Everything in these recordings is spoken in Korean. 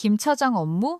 김 차장 업무?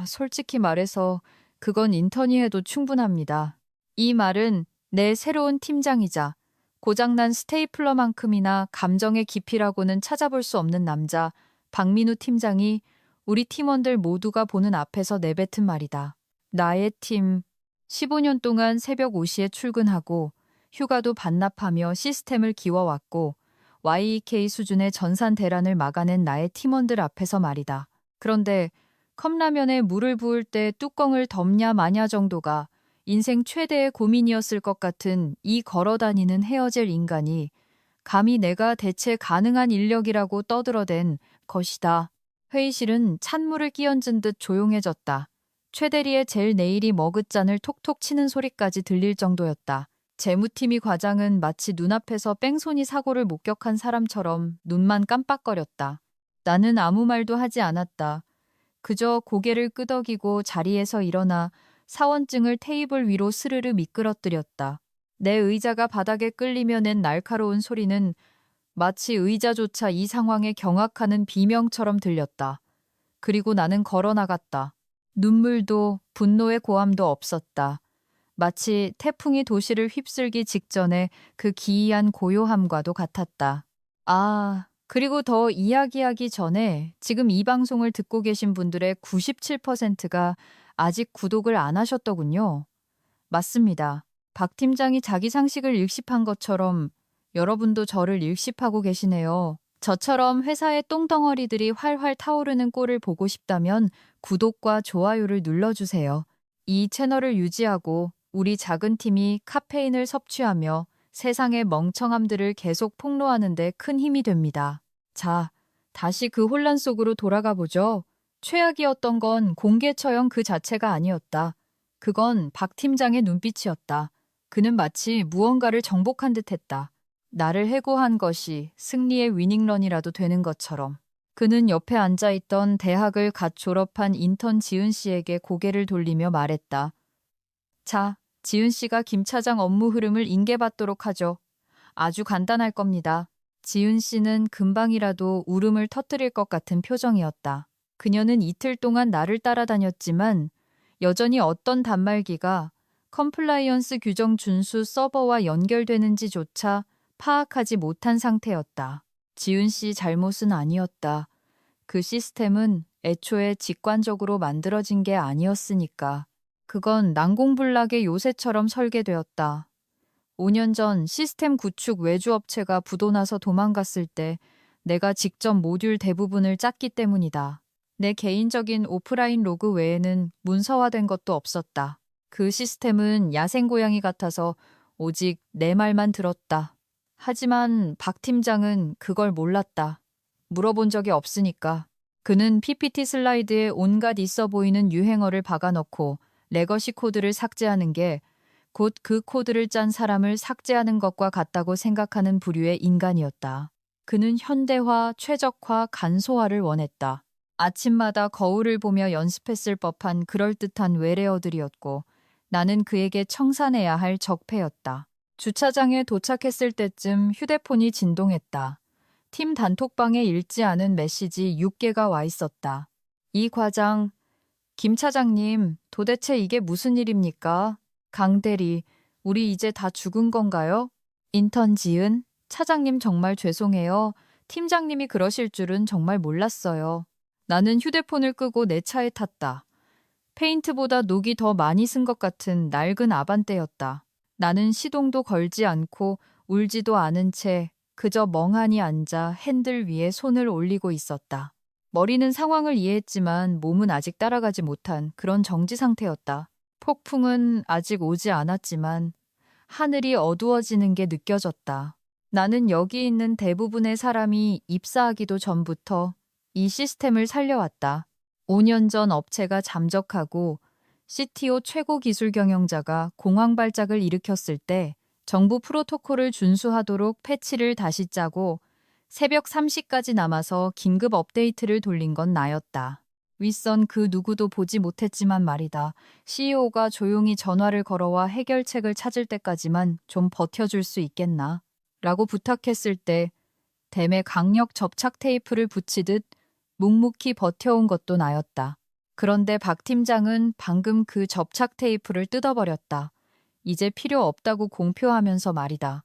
솔직히 말해서 그건 인턴이 해도 충분합니다. 이 말은 내 새로운 팀장이자 고장난 스테이플러만큼이나 감정의 깊이라고는 찾아볼 수 없는 남자 박민우 팀장이 우리 팀원들 모두가 보는 앞에서 내뱉은 말이다. 나의 팀 15년 동안 새벽 5시에 출근하고 휴가도 반납하며 시스템을 기워왔고 YEK 수준의 전산 대란을 막아낸 나의 팀원들 앞에서 말이다. 그런데 컵라면에 물을 부을 때 뚜껑을 덮냐 마냐 정도가 인생 최대의 고민이었을 것 같은 이 걸어다니는 헤어질 인간이 감히 내가 대체 가능한 인력이라고 떠들어댄 것이다. 회의실은 찬물을 끼얹은 듯 조용해졌다. 최 대리의 젤 네일이 머그잔을 톡톡 치는 소리까지 들릴 정도였다. 재무팀이 과장은 마치 눈앞에서 뺑소니 사고를 목격한 사람처럼 눈만 깜빡거렸다. 나는 아무 말도 하지 않았다. 그저 고개를 끄덕이고 자리에서 일어나 사원증을 테이블 위로 스르르 미끄러뜨렸다. 내 의자가 바닥에 끌리며 낸 날카로운 소리는 마치 의자조차 이 상황에 경악하는 비명처럼 들렸다. 그리고 나는 걸어나갔다. 눈물도 분노의 고함도 없었다. 마치 태풍이 도시를 휩쓸기 직전에 그 기이한 고요함과도 같았다. 그리고 더 이야기하기 전에 지금 이 방송을 듣고 계신 분들의 97%가 아직 구독을 안 하셨더군요. 맞습니다. 박 팀장이 자기 상식을 일십한 것처럼 여러분도 저를 일십하고 계시네요. 저처럼 회사의 똥덩어리들이 활활 타오르는 꼴을 보고 싶다면 구독과 좋아요를 눌러주세요. 이 채널을 유지하고 우리 작은 팀이 카페인을 섭취하며 세상의 멍청함들을 계속 폭로하는 데 큰 힘이 됩니다. 자, 다시 그 혼란 속으로 돌아가 보죠. 최악이었던 건 공개 처형 그 자체가 아니었다. 그건 박 팀장의 눈빛이었다. 그는 마치 무언가를 정복한 듯 했다. 나를 해고한 것이 승리의 위닝런이라도 되는 것처럼. 그는 옆에 앉아있던 대학을 갓 졸업한 인턴 지은 씨에게 고개를 돌리며 말했다. 자, 지은 씨가 김 차장 업무 흐름을 인계받도록 하죠. 아주 간단할 겁니다. 지은 씨는 금방이라도 울음을 터뜨릴 것 같은 표정이었다. 그녀는 이틀 동안 나를 따라다녔지만 여전히 어떤 단말기가 컴플라이언스 규정 준수 서버와 연결되는지조차 파악하지 못한 상태였다. 지은 씨 잘못은 아니었다. 그 시스템은 애초에 직관적으로 만들어진 게 아니었으니까. 그건 난공불락의 요새처럼 설계되었다. 5년 전 시스템 구축 외주업체가 부도나서 도망갔을 때 내가 직접 모듈 대부분을 짰기 때문이다. 내 개인적인 오프라인 로그 외에는 문서화된 것도 없었다. 그 시스템은 야생고양이 같아서 오직 내 말만 들었다. 하지만 박 팀장은 그걸 몰랐다. 물어본 적이 없으니까. 그는 PPT 슬라이드에 온갖 있어 보이는 유행어를 박아넣고 레거시 코드를 삭제하는 게 곧 그 코드를 짠 사람을 삭제하는 것과 같다고 생각하는 부류의 인간이었다. 그는 현대화, 최적화, 간소화를 원했다. 아침마다 거울을 보며 연습했을 법한 그럴듯한 외래어들이었고 나는 그에게 청산해야 할 적폐였다. 주차장에 도착했을 때쯤 휴대폰이 진동했다. 팀 단톡방에 읽지 않은 메시지 6개가 와 있었다. 이 과장, 김 차장님, 도대체 이게 무슨 일입니까? 강 대리, 우리 이제 다 죽은 건가요? 인턴 지은, 차장님 정말 죄송해요. 팀장님이 그러실 줄은 정말 몰랐어요. 나는 휴대폰을 끄고 내 차에 탔다. 페인트보다 녹이 더 많이 쓴 것 같은 낡은 아반떼였다. 나는 시동도 걸지 않고 울지도 않은 채 그저 멍하니 앉아 핸들 위에 손을 올리고 있었다. 머리는 상황을 이해했지만 몸은 아직 따라가지 못한 그런 정지 상태였다. 폭풍은 아직 오지 않았지만 하늘이 어두워지는 게 느껴졌다. 나는 여기 있는 대부분의 사람이 입사하기도 전부터 이 시스템을 살려왔다. 5년 전 업체가 잠적하고 CTO 최고 기술 경영자가 공황 발작을 일으켰을 때 정부 프로토콜을 준수하도록 패치를 다시 짜고 새벽 3시까지 남아서 긴급 업데이트를 돌린 건 나였다. 윗선 그 누구도 보지 못했지만 말이다. CEO가 조용히 전화를 걸어와 해결책을 찾을 때까지만 좀 버텨줄 수 있겠나? 라고 부탁했을 때 댐에 강력 접착 테이프를 붙이듯 묵묵히 버텨온 것도 나였다. 그런데 박 팀장은 방금 그 접착 테이프를 뜯어버렸다. 이제 필요 없다고 공표하면서 말이다.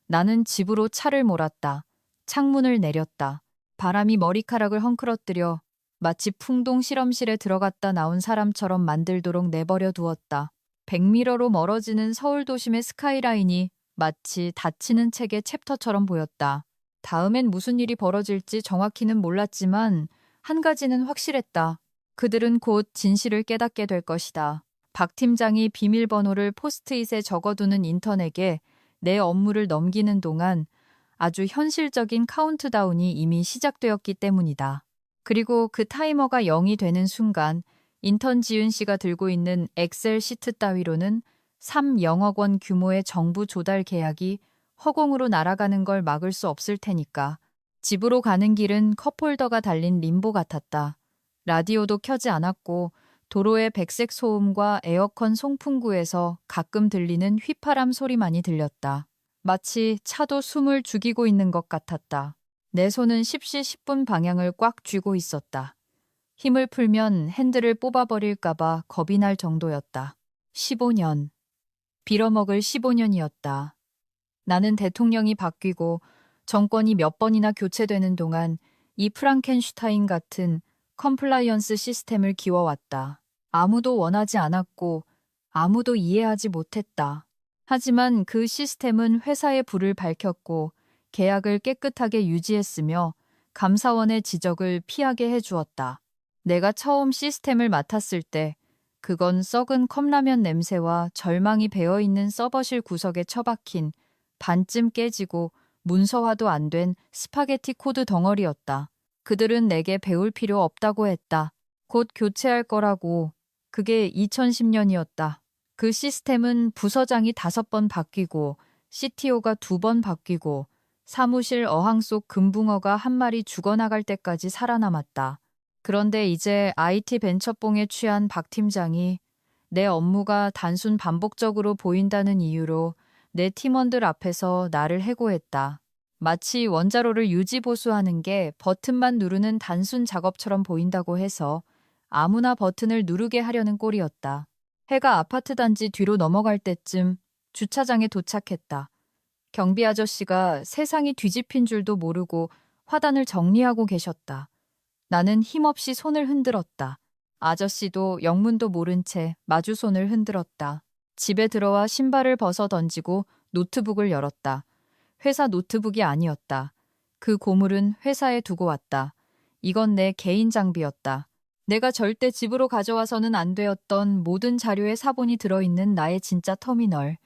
나는 집으로 차를 몰았다. 창문을 내렸다. 바람이 머리카락을 헝클어뜨려 마치 풍동 실험실에 들어갔다 나온 사람처럼 만들도록 내버려 두었다. 백미러로 멀어지는 서울 도심의 스카이라인이 마치 닫히는 책의 챕터처럼 보였다. 다음엔 무슨 일이 벌어질지 정확히는 몰랐지만 한 가지는 확실했다. 그들은 곧 진실을 깨닫게 될 것이다. 박 팀장이 비밀번호를 포스트잇에 적어두는 인턴에게 내 업무를 넘기는 동안 아주 현실적인 카운트다운이 이미 시작되었기 때문이다. 그리고 그 타이머가 0이 되는 순간 인턴 지은 씨가 들고 있는 엑셀 시트 따위로는 3,000억 원 규모의 정부 조달 계약이 허공으로 날아가는 걸 막을 수 없을 테니까. 집으로 가는 길은 컵홀더가 달린 림보 같았다. 라디오도 켜지 않았고 도로의 백색 소음과 에어컨 송풍구에서 가끔 들리는 휘파람 소리만이 들렸다. 마치 차도 숨을 죽이고 있는 것 같았다. 내 손은 10시 10분 방향을 꽉 쥐고 있었다. 힘을 풀면 핸들을 뽑아버릴까봐 겁이 날 정도였다. 15년. 빌어먹을 15년이었다. 나는 대통령이 바뀌고 정권이 몇 번이나 교체되는 동안 이 프랑켄슈타인 같은 컴플라이언스 시스템을 기워왔다. 아무도 원하지 않았고 아무도 이해하지 못했다. 하지만 그 시스템은 회사의 불을 밝혔고 계약을 깨끗하게 유지했으며 감사원의 지적을 피하게 해주었다. 내가 처음 시스템을 맡았을 때 그건 썩은 컵라면 냄새와 절망이 배어있는 서버실 구석에 처박힌 반쯤 깨지고 문서화도 안 된 스파게티 코드 덩어리였다. 그들은 내게 배울 필요 없다고 했다. 곧 교체할 거라고. 그게 2010년이었다. 그 시스템은 부서장이 5번 바뀌고 CTO가 2번 바뀌고 사무실 어항 속 금붕어가 한 마리 죽어나갈 때까지 살아남았다. 그런데 이제 IT 벤처뽕에 취한 박 팀장이 내 업무가 단순 반복적으로 보인다는 이유로 내 팀원들 앞에서 나를 해고했다. 마치 원자로를 유지보수하는 게 버튼만 누르는 단순 작업처럼 보인다고 해서 아무나 버튼을 누르게 하려는 꼴이었다. 해가 아파트 단지 뒤로 넘어갈 때쯤 주차장에 도착했다. 경비 아저씨가 세상이 뒤집힌 줄도 모르고 화단을 정리하고 계셨다. 나는 힘없이 손을 흔들었다. 아저씨도 영문도 모른 채 마주 손을 흔들었다. 집에 들어와 신발을 벗어 던지고 노트북을 열었다. 회사 노트북이 아니었다. 그 고물은 회사에 두고 왔다. 이건 내 개인 장비였다. 내가 절대 집으로 가져와서는 안 되었던 모든 자료의 사본이 들어있는 나의 진짜 터미널.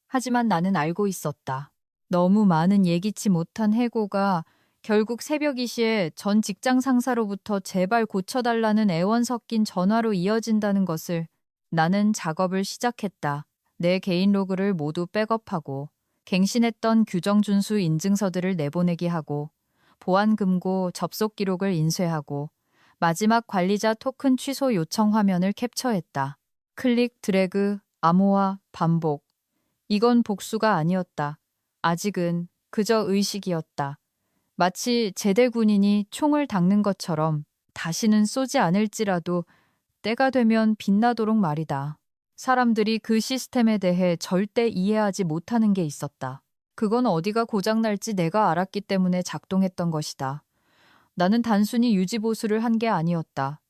하지만 나는 알고 있었다. 너무 많은 예기치 못한 해고가 결국 새벽 2시에 전 직장 상사로부터 제발 고쳐달라는 애원 섞인 전화로 이어진다는 것을. 나는 작업을 시작했다. 내 개인 로그를 모두 백업하고 갱신했던 규정 준수 인증서들을 내보내기 하고 보안 금고 접속 기록을 인쇄하고 마지막 관리자 토큰 취소 요청 화면을 캡처했다. 클릭, 드래그, 암호화, 반복. 이건 복수가 아니었다. 아직은 그저 의식이었다. 마치 제대 군인이 총을 닦는 것처럼 다시는 쏘지 않을지라도 때가 되면 빛나도록 말이다. 사람들이 그 시스템에 대해 절대 이해하지 못하는 게 있었다. 그건 어디가 고장날지 내가 알았기 때문에 작동했던 것이다. 나는 단순히 유지보수를 한 게 아니었다.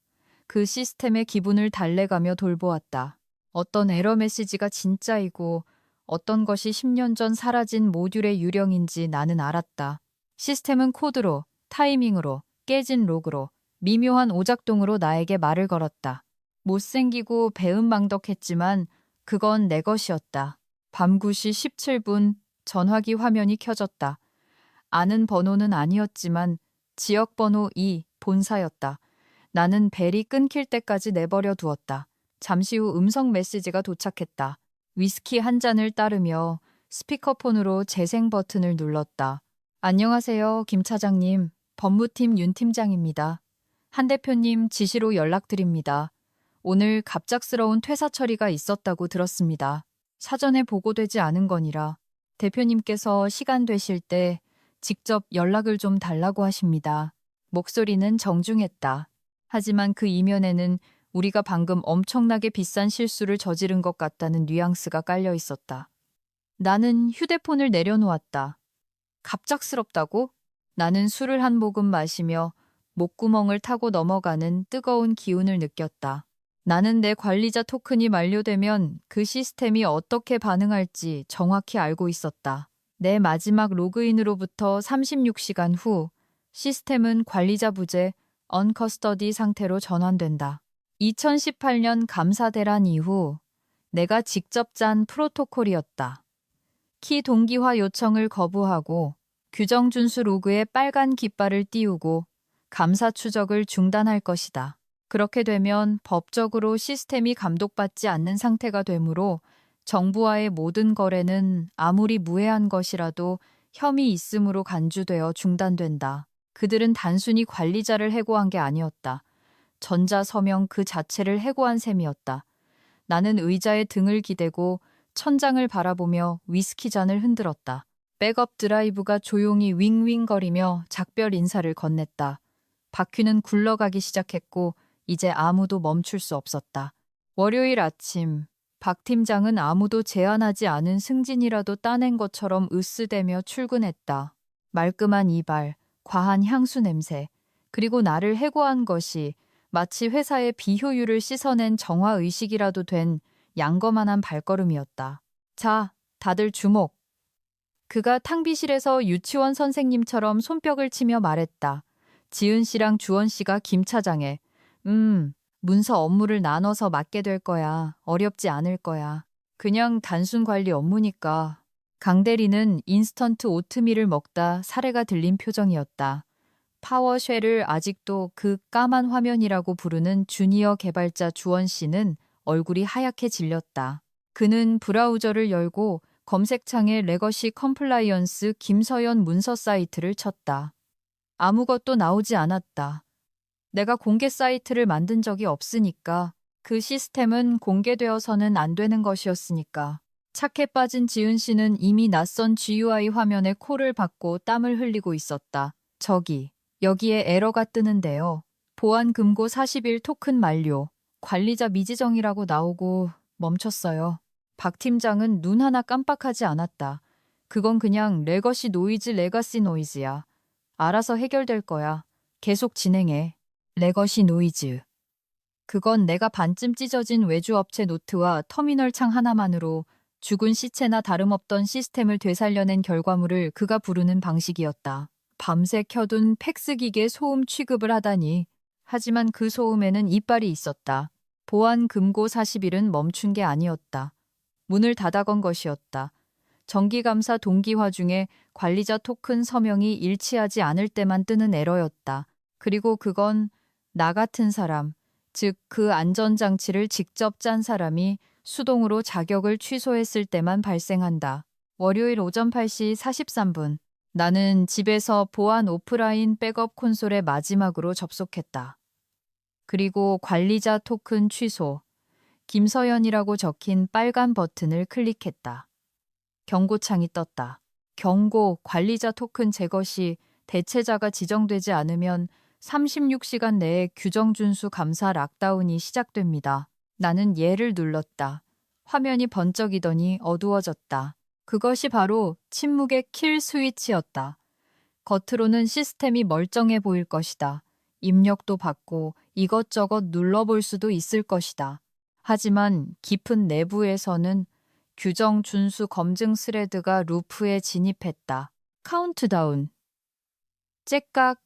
그 시스템의 기분을 달래가며 돌보았다. 어떤 에러 메시지가 진짜이고 어떤 것이 10년 전 사라진 모듈의 유령인지 나는 알았다. 시스템은 코드로, 타이밍으로, 깨진 로그로, 미묘한 오작동으로 나에게 말을 걸었다. 못생기고 배은망덕했지만 그건 내 것이었다. 밤 9시 17분 전화기 화면이 켜졌다. 아는 번호는 아니었지만 지역번호 2 본사였다. 나는 벨이 끊길 때까지 내버려 두었다. 잠시 후 음성 메시지가 도착했다. 위스키 한 잔을 따르며 스피커폰으로 재생 버튼을 눌렀다. 안녕하세요, 김 차장님. 법무팀 윤 팀장입니다. 한 대표님 지시로 연락드립니다. 오늘 갑작스러운 퇴사 처리가 있었다고 들었습니다. 사전에 보고되지 않은 거니라 대표님께서 시간 되실 때 직접 연락을 좀 달라고 하십니다. 목소리는 정중했다. 하지만 그 이면에는 우리가 방금 엄청나게 비싼 실수를 저지른 것 같다는 뉘앙스가 깔려 있었다. 나는 휴대폰을 내려놓았다. 갑작스럽다고? 나는 술을 한 모금 마시며 목구멍을 타고 넘어가는 뜨거운 기운을 느꼈다. 나는 내 관리자 토큰이 만료되면 그 시스템이 어떻게 반응할지 정확히 알고 있었다. 내 마지막 로그인으로부터 36시간 후 시스템은 관리자 부재 언커스터디 상태로 전환된다. 2018년 감사 대란 이후 내가 직접 짠 프로토콜이었다. 키 동기화 요청을 거부하고 규정 준수 로그에 빨간 깃발을 띄우고 감사 추적을 중단할 것이다. 그렇게 되면 법적으로 시스템이 감독받지 않는 상태가 되므로 정부와의 모든 거래는 아무리 무해한 것이라도 혐의 있음으로 간주되어 중단된다. 그들은 단순히 관리자를 해고한 게 아니었다. 전자서명 그 자체를 해고한 셈이었다. 나는 의자에 등을 기대고 천장을 바라보며 위스키 잔을 흔들었다. 백업 드라이브가 조용히 윙윙거리며 작별 인사를 건넸다. 바퀴는 굴러가기 시작했고 이제 아무도 멈출 수 없었다. 월요일 아침 박 팀장은 아무도 제안하지 않은 승진이라도 따낸 것처럼 으스대며 출근했다. 말끔한 이발, 과한 향수 냄새, 그리고 나를 해고한 것이 마치 회사의 비효율을 씻어낸 정화의식이라도 된 양거만한 발걸음이었다. 자, 다들 주목. 그가 탕비실에서 유치원 선생님처럼 손뼉을 치며 말했다. 지은 씨랑 주원 씨가 김 차장에. 문서 업무를 나눠서 맡게 될 거야. 어렵지 않을 거야. 그냥 단순 관리 업무니까. 강 대리는 인스턴트 오트밀을 먹다 사례가 들린 표정이었다. 파워쉘을 아직도 그 까만 화면이라고 부르는 주니어 개발자 주원 씨는 얼굴이 하얗게 질렸다. 그는 브라우저를 열고 검색창에 레거시 컴플라이언스 김서연 문서 사이트를 쳤다. 아무것도 나오지 않았다. 내가 공개 사이트를 만든 적이 없으니까, 그 시스템은 공개되어서는 안 되는 것이었으니까. 착해 빠진 지은 씨는 이미 낯선 GUI 화면에 콜을 받고 땀을 흘리고 있었다. 저기, 여기에 에러가 뜨는데요. 보안 금고 40일 토큰 만료. 관리자 미지정이라고 나오고 멈췄어요. 박 팀장은 눈 하나 깜빡하지 않았다. 그건 그냥 레거시 노이즈 레가시 노이즈야. 알아서 해결될 거야. 계속 진행해. 레거시 노이즈. 그건 내가 반쯤 찢어진 외주업체 노트와 터미널 창 하나만으로 죽은 시체나 다름없던 시스템을 되살려낸 결과물을 그가 부르는 방식이었다. 밤새 켜둔 팩스기계 소음 취급을 하다니. 하지만 그 소음에는 이빨이 있었다. 보안 금고 40일은 멈춘 게 아니었다. 문을 닫아건 것이었다. 정기감사 동기화 중에 관리자 토큰 서명이 일치하지 않을 때만 뜨는 에러였다. 그리고 그건 나 같은 사람, 즉 그 안전장치를 직접 짠 사람이 수동으로 자격을 취소했을 때만 발생한다. 월요일 오전 8시 43분. 나는 집에서 보안 오프라인 백업 콘솔에 마지막으로 접속했다. 그리고 관리자 토큰 취소, 김서연이라고 적힌 빨간 버튼을 클릭했다. 경고창이 떴다. 경고, 관리자 토큰 제거 시 대체자가 지정되지 않으면 36시간 내에 규정 준수 감사 락다운이 시작됩니다. 나는 예를 눌렀다. 화면이 번쩍이더니 어두워졌다. 그것이 바로 침묵의 킬 스위치였다. 겉으로는 시스템이 멀쩡해 보일 것이다. 입력도 받고 이것저것 눌러볼 수도 있을 것이다. 하지만 깊은 내부에서는 규정 준수 검증 스레드가 루프에 진입했다. 카운트다운. 째깍,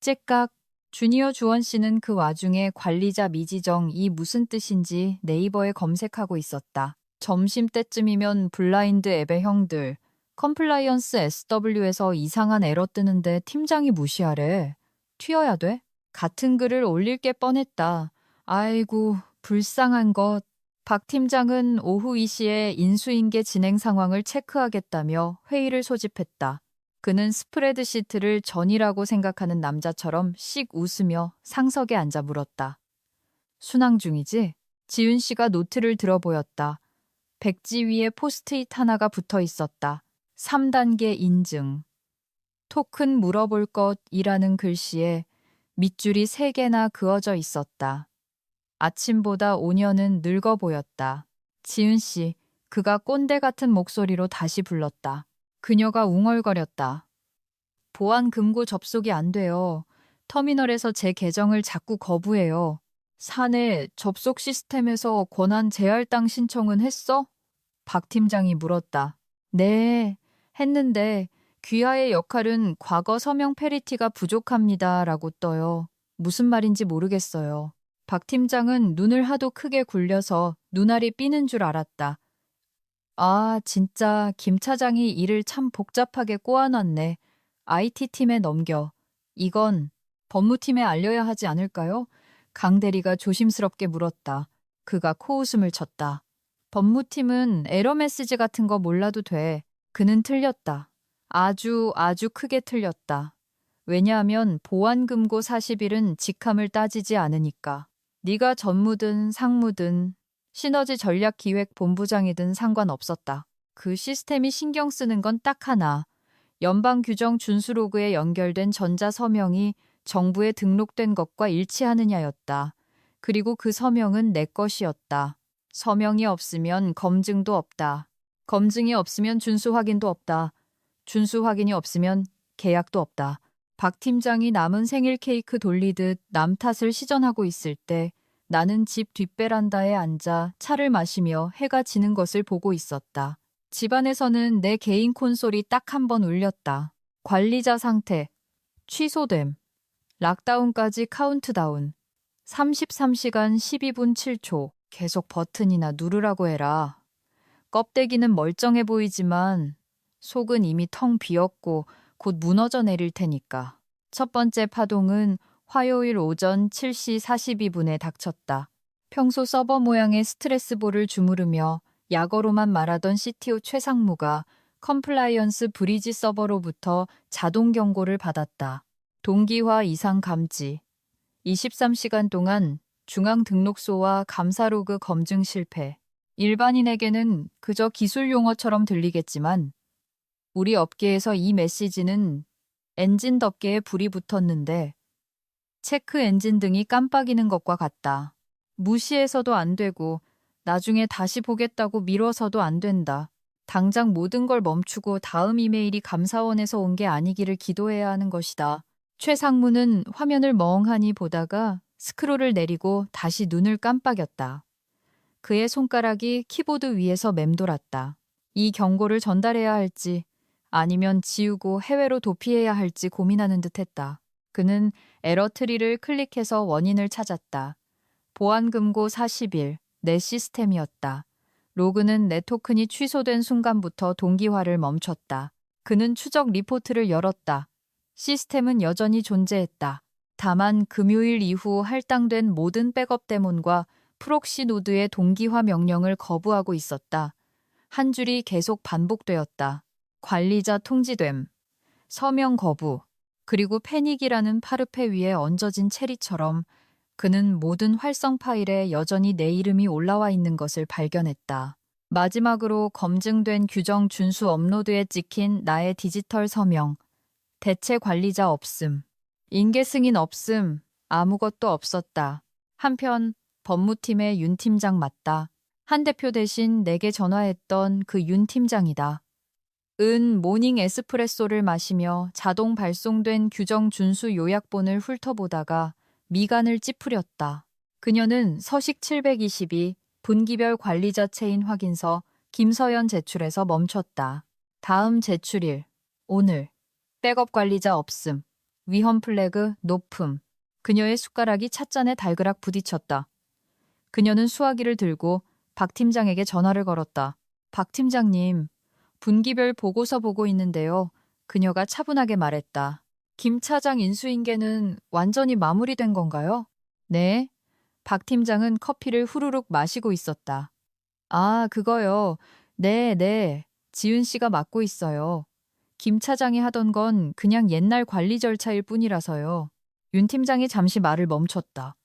째깍. 주니어 주원 씨는 그 와중에 관리자 미지정 이 무슨 뜻인지 네이버에 검색하고 있었다. 점심때쯤이면 블라인드 앱의 형들, 컴플라이언스 SW에서 이상한 에러 뜨는데 팀장이 무시하래. 튀어야 돼? 같은 글을 올릴 게 뻔했다. 아이고, 불쌍한 것. 박 팀장은 오후 2시에 인수인계 진행 상황을 체크하겠다며 회의를 소집했다. 그는 스프레드시트를 전이라고 생각하는 남자처럼 씩 웃으며 상석에 앉아 물었다. 순항 중이지? 지은 씨가 노트를 들어 보였다. 백지 위에 포스트잇 하나가 붙어 있었다. 3단계 인증. 토큰 물어볼 것이라는 글씨에 밑줄이 3개나 그어져 있었다. 아침보다 5년은 늙어 보였다. 지은 씨, 그가 꼰대 같은 목소리로 다시 불렀다. 그녀가 웅얼거렸다. 보안 금고 접속이 안 돼요. 터미널에서 제 계정을 자꾸 거부해요. 사내 접속 시스템에서 권한 재할당 신청은 했어? 박 팀장이 물었다. 네, 했는데 귀하의 역할은 과거 서명 페리티가 부족합니다. 라고 떠요. 무슨 말인지 모르겠어요. 박 팀장은 눈을 하도 크게 굴려서 눈알이 삐는 줄 알았다. 아, 진짜 김 차장이 일을 참 복잡하게 꼬아놨네. IT팀에 넘겨. 이건 법무팀에 알려야 하지 않을까요? 강 대리가 조심스럽게 물었다. 그가 코웃음을 쳤다. 법무팀은 에러 메시지 같은 거 몰라도 돼. 그는 틀렸다. 아주 크게 틀렸다. 왜냐하면 보안금고 40일은 직함을 따지지 않으니까. 네가 전무든 상무든 시너지 전략기획본부장이든 상관없었다. 그 시스템이 신경 쓰는 건 딱 하나. 연방규정 준수로그에 연결된 전자서명이 정부에 등록된 것과 일치하느냐였다. 그리고 그 서명은 내 것이었다. 서명이 없으면 검증도 없다. 검증이 없으면 준수 확인도 없다. 준수 확인이 없으면 계약도 없다. 박 팀장이 남은 생일 케이크 돌리듯 남 탓을 시전하고 있을 때 나는 집 뒷베란다에 앉아 차를 마시며 해가 지는 것을 보고 있었다. 집안에서는 내 개인 콘솔이 딱 한 번 울렸다. 관리자 상태, 취소됨, 락다운까지 카운트다운, 33시간 12분 7초, 계속 버튼이나 누르라고 해라. 껍데기는 멀쩡해 보이지만 속은 이미 텅 비었고 곧 무너져 내릴 테니까. 첫 번째 파동은 화요일 오전 7시 42분에 닥쳤다. 평소 서버 모양의 스트레스볼을 주무르며 약어로만 말하던 CTO 최상무가 컴플라이언스 브리지 서버로부터 자동 경고를 받았다. 동기화 이상 감지. 23시간 동안 중앙 등록소와 감사 로그 검증 실패. 일반인에게는 그저 기술 용어처럼 들리겠지만 우리 업계에서 이 메시지는 엔진 덮개에 불이 붙었는데 체크 엔진 등이 깜빡이는 것과 같다. 무시해서도 안 되고 나중에 다시 보겠다고 미뤄서도 안 된다. 당장 모든 걸 멈추고 다음 이메일이 감사원에서 온 게 아니기를 기도해야 하는 것이다. 최 상무는 화면을 멍하니 보다가 스크롤을 내리고 다시 눈을 깜빡였다. 그의 손가락이 키보드 위에서 맴돌았다. 이 경고를 전달해야 할지 아니면 지우고 해외로 도피해야 할지 고민하는 듯했다. 그는 에러 트리를 클릭해서 원인을 찾았다. 보안금고 40일, 내 시스템이었다. 로그는 내 토큰이 취소된 순간부터 동기화를 멈췄다. 그는 추적 리포트를 열었다. 시스템은 여전히 존재했다. 다만 금요일 이후 할당된 모든 백업 데몬과 프록시 노드의 동기화 명령을 거부하고 있었다. 한 줄이 계속 반복되었다. 관리자 통지됨, 서명 거부, 그리고 패닉이라는 파르페 위에 얹어진 체리처럼 그는 모든 활성 파일에 여전히 내 이름이 올라와 있는 것을 발견했다. 마지막으로 검증된 규정 준수 업로드에 찍힌 나의 디지털 서명, 대체 관리자 없음, 인계 승인 없음, 아무것도 없었다. 한편 법무팀의 윤 팀장 맞다. 한 대표 대신 내게 전화했던 그 윤 팀장이다. 은 모닝 에스프레소를 마시며 자동 발송된 규정 준수 요약본을 훑어보다가 미간을 찌푸렸다. 그녀는 서식 722 분기별 관리자 체인 확인서 김서연 제출에서 멈췄다. 다음 제출일, 오늘, 백업 관리자 없음, 위험 플래그 높음. 그녀의 숟가락이 찻잔에 달그락 부딪혔다. 그녀는 수화기를 들고 박 팀장에게 전화를 걸었다. 박 팀장님, 분기별 보고서 보고 있는데요. 그녀가 차분하게 말했다. 김 차장 인수인계는 완전히 마무리된 건가요? 네. 박 팀장은 커피를 후루룩 마시고 있었다. 아, 그거요. 네. 지은 씨가 맡고 있어요. 김 차장이 하던 건 그냥 옛날 관리 절차일 뿐이라서요. 윤 팀장이 잠시 말을 멈췄다.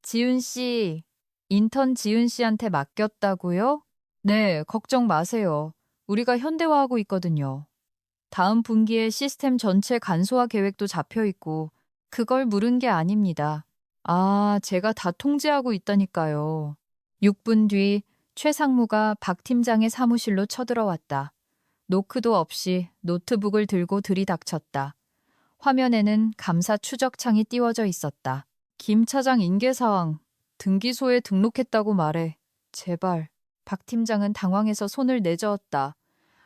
지은 씨, 인턴 지은 씨한테 맡겼다고요? 네, 걱정 마세요. 우리가 현대화하고 있거든요. 다음 분기에 시스템 전체 간소화 계획도 잡혀 있고 그걸 물은 게 아닙니다. 아, 제가 다 통제하고 있다니까요. 6분 뒤 최상무가 박 팀장의 사무실로 쳐들어왔다. 노크도 없이 노트북을 들고 들이닥쳤다. 화면에는 감사 추적창이 띄워져 있었다. 김 차장 인계사항, 등기소에 등록했다고 말해. 제발. 박 팀장은 당황해서 손을 내저었다.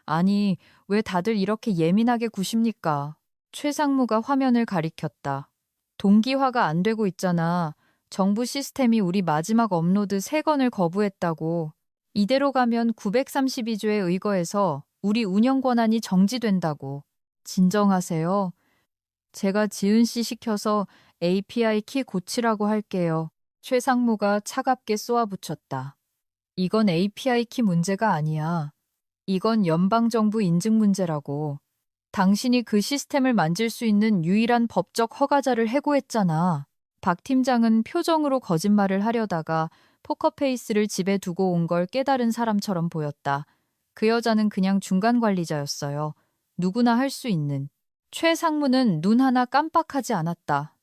아니, 왜 다들 이렇게 예민하게 구십니까? 최상무가 화면을 가리켰다. 동기화가 안 되고 있잖아. 정부 시스템이 우리 마지막 업로드 3건을 거부했다고. 이대로 가면 932조에 의거해서 우리 운영 권한이 정지된다고. 진정하세요. 제가 지은 씨 시켜서 API 키 고치라고 할게요. 최상무가 차갑게 쏘아붙였다. 이건 API 키 문제가 아니야. 이건 연방정부 인증 문제라고. 당신이 그 시스템을 만질 수 있는 유일한 법적 허가자를 해고했잖아. 박 팀장은 표정으로 거짓말을 하려다가 포커페이스를 집에 두고 온 걸 깨달은 사람처럼 보였다. 그 여자는 그냥 중간 관리자였어요. 누구나 할 수 있는. 최 상무는 눈 하나 깜빡하지 않았다.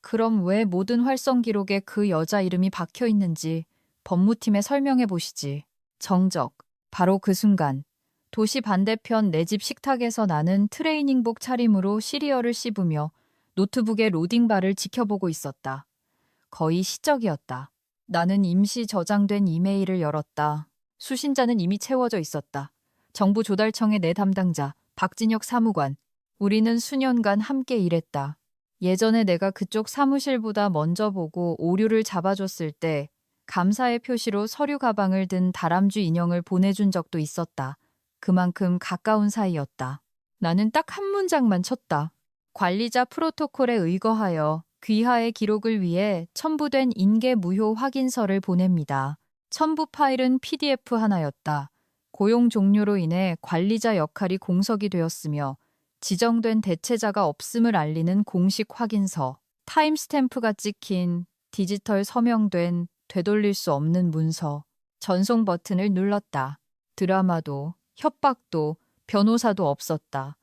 그럼 왜 모든 활성 기록에 그 여자 이름이 박혀 있는지 법무팀에 설명해 보시지. 정적. 바로 그 순간 도시 반대편 내 집 식탁에서 나는 트레이닝복 차림으로 시리얼을 씹으며 노트북의 로딩바를 지켜보고 있었다. 거의 시적이었다. 나는 임시 저장된 이메일을 열었다. 수신자는 이미 채워져 있었다. 정부 조달청의 내 담당자 박진혁 사무관. 우리는 수년간 함께 일했다. 예전에 내가 그쪽 사무실보다 먼저 보고 오류를 잡아줬을 때 감사의 표시로 서류 가방을 든 다람쥐 인형을 보내준 적도 있었다. 그만큼 가까운 사이였다. 나는 딱 한 문장만 쳤다. 관리자 프로토콜에 의거하여 귀하의 기록을 위해 첨부된 인계 무효 확인서를 보냅니다. 첨부 파일은 PDF 하나였다. 고용 종료로 인해 관리자 역할이 공석이 되었으며 지정된 대체자가 없음을 알리는 공식 확인서, 타임스탬프가 찍힌 디지털 서명된 되돌릴 수 없는 문서, 전송 버튼을 눌렀다. 드라마도 협박도 변호사도 없었다.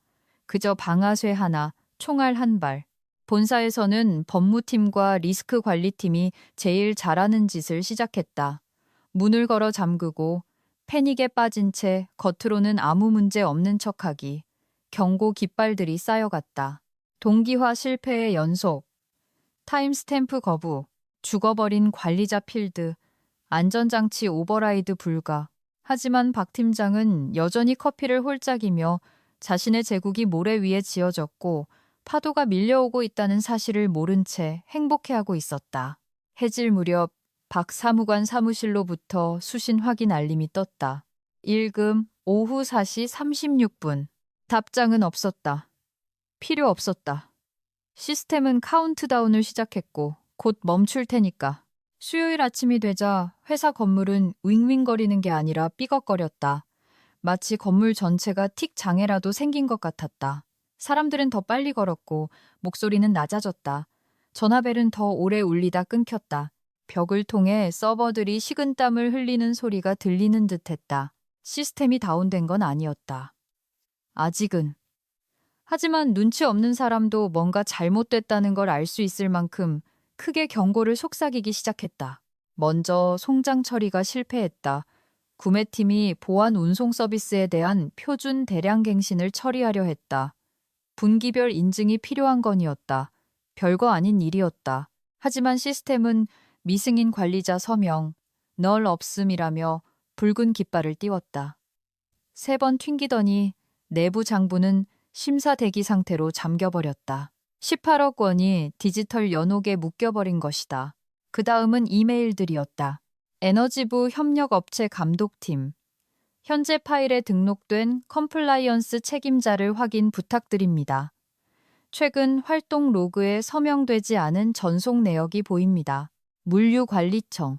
그저 방아쇠 하나, 총알 한 발. 본사에서는 법무팀과 리스크 관리팀이 제일 잘하는 짓을 시작했다. 문을 걸어 잠그고 패닉에 빠진 채 겉으로는 아무 문제 없는 척하기. 경고 깃발들이 쌓여갔다. 동기화 실패의 연속. 타임스탬프 거부. 죽어버린 관리자 필드. 안전장치 오버라이드 불가. 하지만 박 팀장은 여전히 커피를 홀짝이며 자신의 제국이 모래 위에 지어졌고 파도가 밀려오고 있다는 사실을 모른 채 행복해하고 있었다. 해질 무렵 박 사무관 사무실로부터 수신 확인 알림이 떴다. 일금 오후 4시 36분. 답장은 없었다. 필요 없었다. 시스템은 카운트다운을 시작했고 곧 멈출 테니까. 수요일 아침이 되자 회사 건물은 윙윙거리는 게 아니라 삐걱거렸다. 마치 건물 전체가 틱 장애라도 생긴 것 같았다. 사람들은 더 빨리 걸었고 목소리는 낮아졌다. 전화벨은 더 오래 울리다 끊겼다. 벽을 통해 서버들이 식은땀을 흘리는 소리가 들리는 듯했다. 시스템이 다운된 건 아니었다. 아직은. 하지만 눈치 없는 사람도 뭔가 잘못됐다는 걸 알 수 있을 만큼 크게 경고를 속삭이기 시작했다. 먼저 송장 처리가 실패했다. 구매팀이 보안 운송 서비스에 대한 표준 대량 갱신을 처리하려 했다. 분기별 인증이 필요한 건이었다. 별거 아닌 일이었다. 하지만 시스템은 미승인 관리자 서명, 널 없음이라며 붉은 깃발을 띄웠다. 3번 튕기더니 내부 장부는 심사 대기 상태로 잠겨버렸다. 18억 원이 디지털 연옥에 묶여버린 것이다. 그 다음은 이메일들이었다. 에너지부 협력업체 감독팀. 현재 파일에 등록된 컴플라이언스 책임자를 확인 부탁드립니다. 최근 활동 로그에 서명되지 않은 전송 내역이 보입니다. 물류관리청.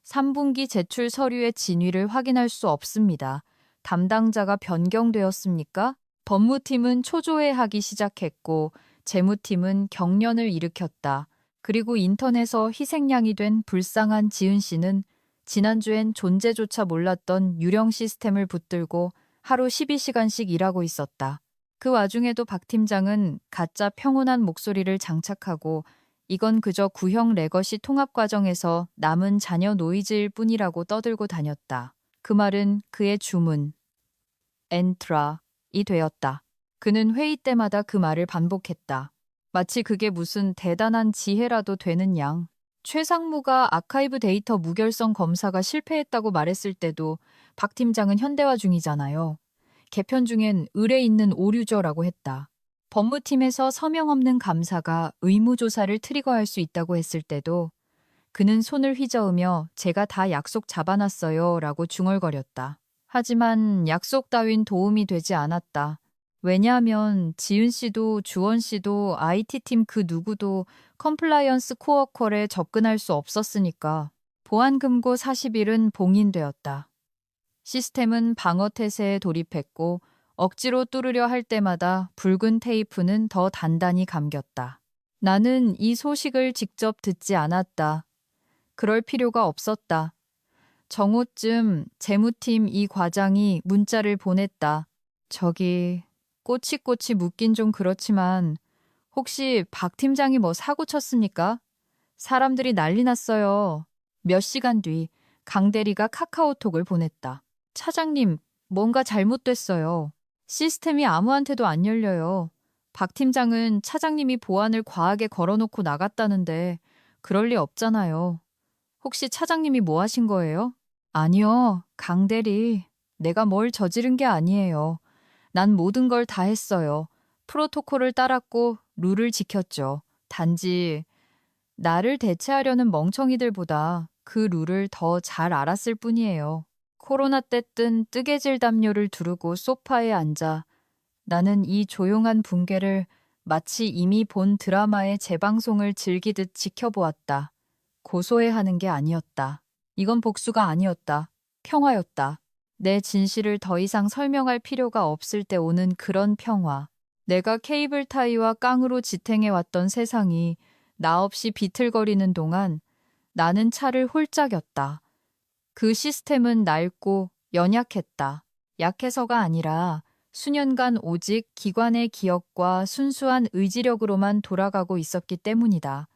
3분기 제출 서류의 진위를 확인할 수 없습니다. 담당자가 변경되었습니까? 법무팀은 초조해하기 시작했고 재무팀은 경련을 일으켰다. 그리고 인턴에서 희생양이 된 불쌍한 지은 씨는 지난주엔 존재조차 몰랐던 유령 시스템을 붙들고 하루 12시간씩 일하고 있었다. 그 와중에도 박 팀장은 가짜 평온한 목소리를 장착하고 이건 그저 구형 레거시 통합 과정에서 남은 잔여 노이즈일 뿐이라고 떠들고 다녔다. 그 말은 그의 주문, 엔트라이 되었다. 그는 회의 때마다 그 말을 반복했다. 마치 그게 무슨 대단한 지혜라도 되는 양. 최상무가 아카이브 데이터 무결성 검사가 실패했다고 말했을 때도 박 팀장은 현대화 중이잖아요. 개편 중엔 의뢰 있는 오류죠라고 했다. 법무팀에서 서명 없는 감사가 의무조사를 트리거할 수 있다고 했을 때도 그는 손을 휘저으며 제가 다 약속 잡아놨어요 라고 중얼거렸다. 하지만 약속 따윈 도움이 되지 않았다. 왜냐하면 지은 씨도 주원 씨도 IT팀 그 누구도 컴플라이언스 코어 콜에 접근할 수 없었으니까 보안금고 40일은 봉인되었다. 시스템은 방어 태세에 돌입했고 억지로 뚫으려 할 때마다 붉은 테이프는 더 단단히 감겼다. 나는 이 소식을 직접 듣지 않았다. 그럴 필요가 없었다. 정오쯤 재무팀 이 과장이 문자를 보냈다. 저기 꼬치꼬치 묻긴 좀 그렇지만 혹시 박 팀장이 뭐 사고 쳤습니까? 사람들이 난리 났어요. 몇 시간 뒤 강 대리가 카카오톡을 보냈다. 차장님, 뭔가 잘못됐어요. 시스템이 아무한테도 안 열려요. 박 팀장은 차장님이 보안을 과하게 걸어놓고 나갔다는데 그럴 리 없잖아요. 혹시 차장님이 뭐 하신 거예요? 아니요, 강 대리. 내가 뭘 저지른 게 아니에요. 난 모든 걸 다 했어요. 프로토콜을 따랐고 룰을 지켰죠. 단지 나를 대체하려는 멍청이들보다 그 룰을 더 잘 알았을 뿐이에요. 코로나 때 뜬 뜨개질 담요를 두르고 소파에 앉아 나는 이 조용한 붕괴를 마치 이미 본 드라마의 재방송을 즐기듯 지켜보았다. 고소해하는 게 아니었다. 이건 복수가 아니었다. 평화였다. 내 진실을 더 이상 설명할 필요가 없을 때 오는 그런 평화. 내가 케이블 타이와 깡으로 지탱해왔던 세상이 나 없이 비틀거리는 동안 나는 차를 홀짝였다. 그 시스템은 낡고 연약했다. 약해서가 아니라 수년간 오직 기관의 기억과 순수한 의지력으로만 돌아가고 있었기 때문이다.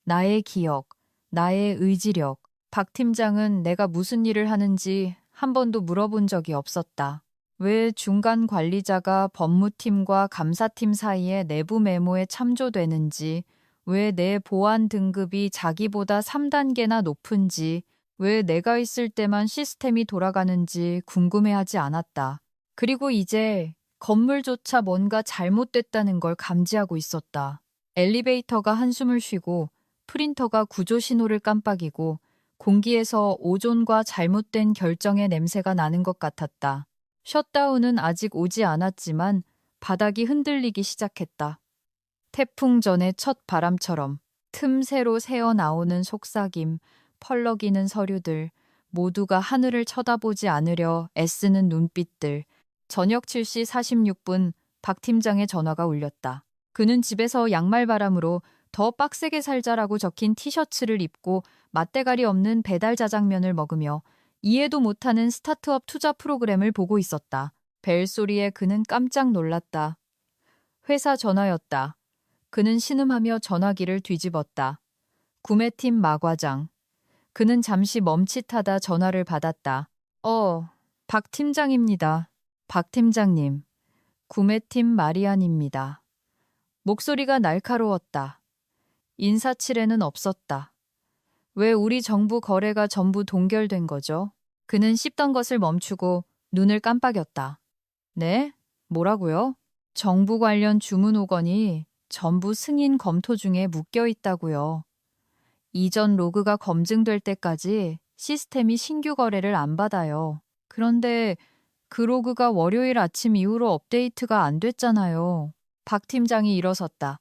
나의 기억, 나의 의지력. 박 팀장은 내가 무슨 일을 하는지 한 번도 물어본 적이 없었다. 왜 중간 관리자가 법무팀과 감사팀 사이에 내부 메모에 참조되는지, 왜 내 보안 등급이 자기보다 3단계나 높은지, 왜 내가 있을 때만 시스템이 돌아가는지 궁금해하지 않았다. 그리고 이제 건물조차 뭔가 잘못됐다는 걸 감지하고 있었다. 엘리베이터가 한숨을 쉬고 프린터가 구조 신호를 깜빡이고 공기에서 오존과 잘못된 결정의 냄새가 나는 것 같았다. 셧다운은 아직 오지 않았지만 바닥이 흔들리기 시작했다. 태풍 전의 첫 바람처럼 틈새로 새어나오는 속삭임, 펄럭이는 서류들, 모두가 하늘을 쳐다보지 않으려 애쓰는 눈빛들. 저녁 7시 46분 박 팀장의 전화가 울렸다. 그는 집에서 양말바람으로 더 빡세게 살자라고 적힌 티셔츠를 입고 맛대가리 없는 배달 자장면을 먹으며 이해도 못하는 스타트업 투자 프로그램을 보고 있었다. 벨 소리에 그는 깜짝 놀랐다. 회사 전화였다. 그는 신음하며 전화기를 뒤집었다. 구매팀 마 과장. 그는 잠시 멈칫하다 전화를 받았다. 박 팀장입니다. 박 팀장님. 구매팀 마리안입니다. 목소리가 날카로웠다. 인사치레는 없었다. 왜 우리 정부 거래가 전부 동결된 거죠? 그는 씹던 것을 멈추고 눈을 깜빡였다. 네? 뭐라고요? 정부 관련 주문 5건이 전부 승인 검토 중에 묶여 있다고요. 이전 로그가 검증될 때까지 시스템이 신규 거래를 안 받아요. 그런데 그 로그가 월요일 아침 이후로 업데이트가 안 됐잖아요. 박 팀장이 일어섰다.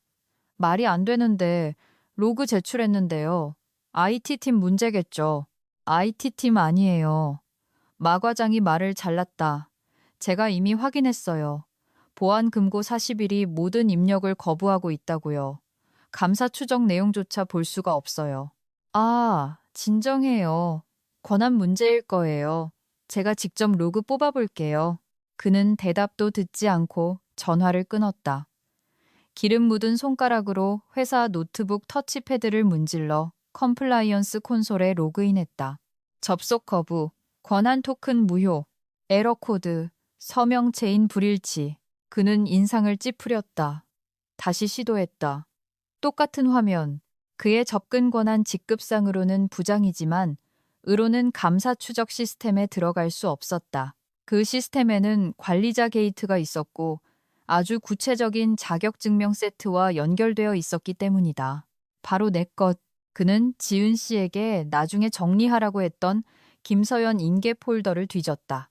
말이 안 되는데 로그 제출했는데요. IT팀 문제겠죠. IT팀 아니에요. 마 과장이 말을 잘랐다. 제가 이미 확인했어요. 보안 금고 40일이 모든 입력을 거부하고 있다고요. 감사 추적 내용조차 볼 수가 없어요. 아, 진정해요. 권한 문제일 거예요. 제가 직접 로그 뽑아볼게요. 그는 대답도 듣지 않고 전화를 끊었다. 기름 묻은 손가락으로 회사 노트북 터치패드를 문질러 컴플라이언스 콘솔에 로그인했다. 접속 거부, 권한 토큰 무효, 에러 코드, 서명체인 불일치. 그는 인상을 찌푸렸다. 다시 시도했다. 똑같은 화면. 그의 접근 권한 직급상으로는 부장이지만 으로는 감사 추적 시스템에 들어갈 수 없었다. 그 시스템에는 관리자 게이트가 있었고 아주 구체적인 자격증명 세트와 연결되어 있었기 때문이다. 바로 내 것. 그는 지은 씨에게 나중에 정리하라고 했던 김서연 인계 폴더를 뒤졌다.